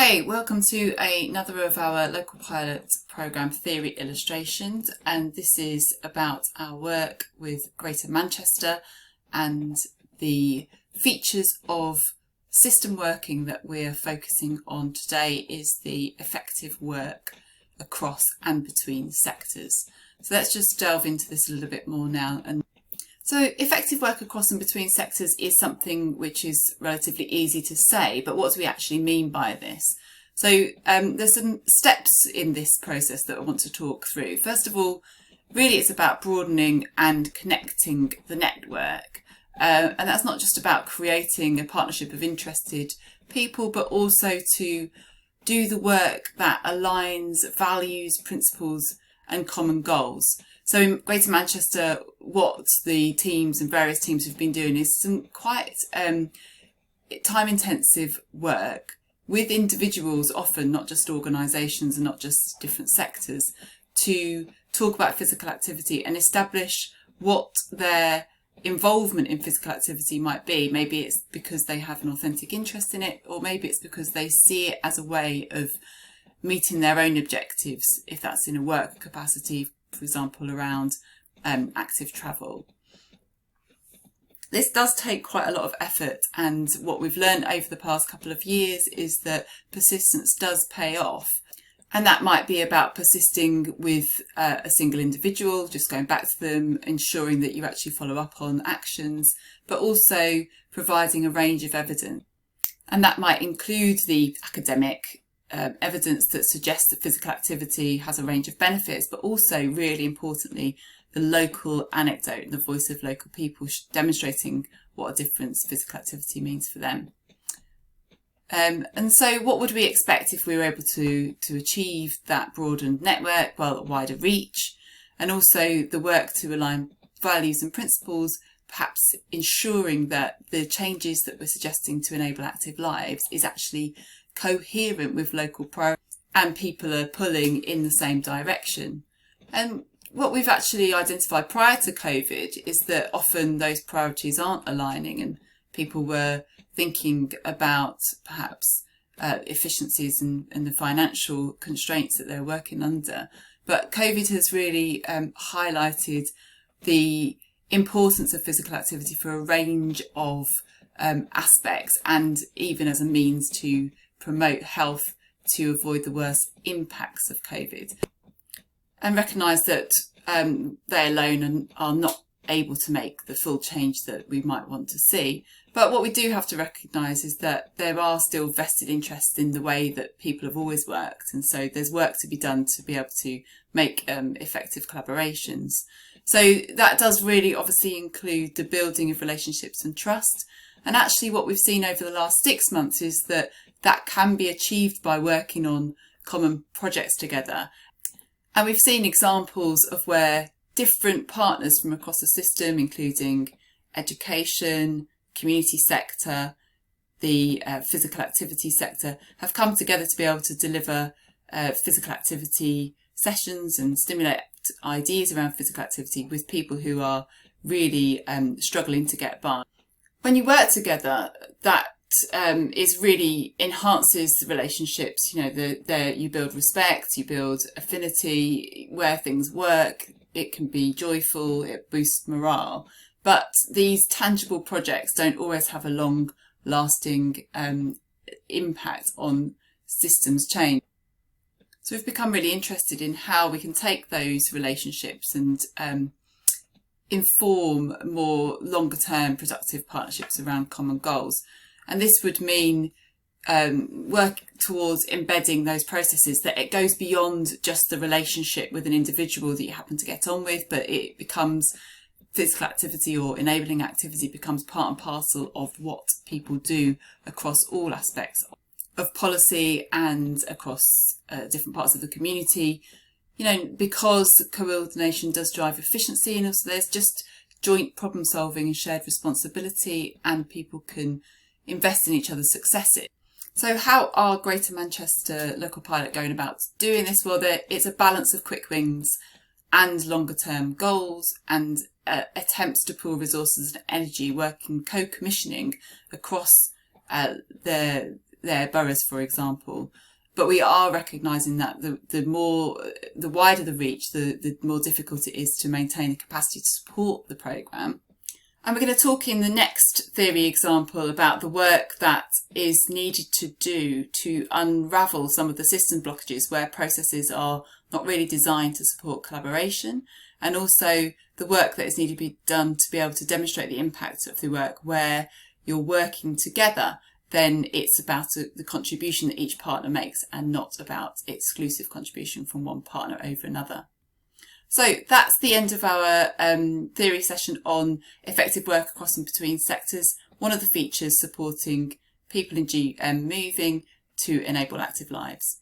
Hey, welcome to another of our local pilot programme theory illustrations, and this is about our work with Greater Manchester and the features of system working that we're focusing on today is the effective work across and between sectors. So let's just delve into this a little bit more now. So effective work across and between sectors is something which is relatively easy to say, but what do we actually mean by this? So there's some steps in this process that I want to talk through. First of all, really it's about broadening and connecting the network. And that's not just about creating a partnership of interested people, but also to do the work that aligns values, principles and common goals. So in Greater Manchester, what the teams and various teams have been doing is some quite time-intensive work with individuals, often not just organisations and not just different sectors, to talk about physical activity and establish what their involvement in physical activity might be. Maybe it's because they have an authentic interest in it, or maybe it's because they see it as a way of meeting their own objectives, if that's in a work capacity, for example, around active travel. This does take quite a lot of effort, and what we've learned over the past couple of years is that persistence does pay off. And that might be about persisting with a single individual, just going back to them, ensuring that you actually follow up on actions, but also providing a range of evidence. And that might include the academic evidence that suggests that physical activity has a range of benefits, but also, really importantly, the local anecdote and the voice of local people demonstrating what a difference physical activity means for them. And so what would we expect if we were able to achieve that broadened network, well, a wider reach, and also the work to align values and principles, perhaps ensuring that the changes that we're suggesting to enable active lives is actually coherent with local priorities and people are pulling in the same direction. And what we've actually identified prior to COVID is that often those priorities aren't aligning, and people were thinking about perhaps efficiencies and the financial constraints that they're working under. But COVID has really highlighted the importance of physical activity for a range of aspects, and even as a means to promote health to avoid the worst impacts of COVID, and recognise that they alone are not able to make the full change that we might want to see. But what we do have to recognise is that there are still vested interests in the way that people have always worked, and so there's work to be done to be able to make effective collaborations. So that does really obviously include the building of relationships and trust, and actually what we've seen over the last 6 months is that that can be achieved by working on common projects together. And we've seen examples of where different partners from across the system, including education, community sector, the physical activity sector, have come together to be able to deliver physical activity sessions and stimulate ideas around physical activity with people who are really struggling to get by. When you work together, that is really enhances the relationships. You know, you build respect, you build affinity where things work. It can be joyful, it boosts morale. But these tangible projects don't always have a long-lasting impact on systems change. So we've become really interested in how we can take those relationships and inform more longer-term productive partnerships around common goals. And this would mean work towards embedding those processes, that it goes beyond just the relationship with an individual that you happen to get on with, but it becomes physical activity or enabling activity becomes part and parcel of what people do across all aspects of policy and across different parts of the community. You know, because coordination does drive efficiency, and also there's just joint problem solving and shared responsibility, and people can invest in each other's successes. So how are Greater Manchester Local Pilot going about doing this? Well, it's a balance of quick wins and longer term goals, and attempts to pool resources and energy, working co-commissioning across the their boroughs, for example. But we are recognising that the wider the reach, the more difficult it is to maintain the capacity to support the programme. And we're going to talk in the next theory example about the work that is needed to do to unravel some of the system blockages where processes are not really designed to support collaboration, and also the work that is needed to be done to be able to demonstrate the impact of the work where you're working together. Then it's about the contribution that each partner makes and not about exclusive contribution from one partner over another. So that's the end of our theory session on effective work across and between sectors, one of the features supporting people in moving to enable active lives.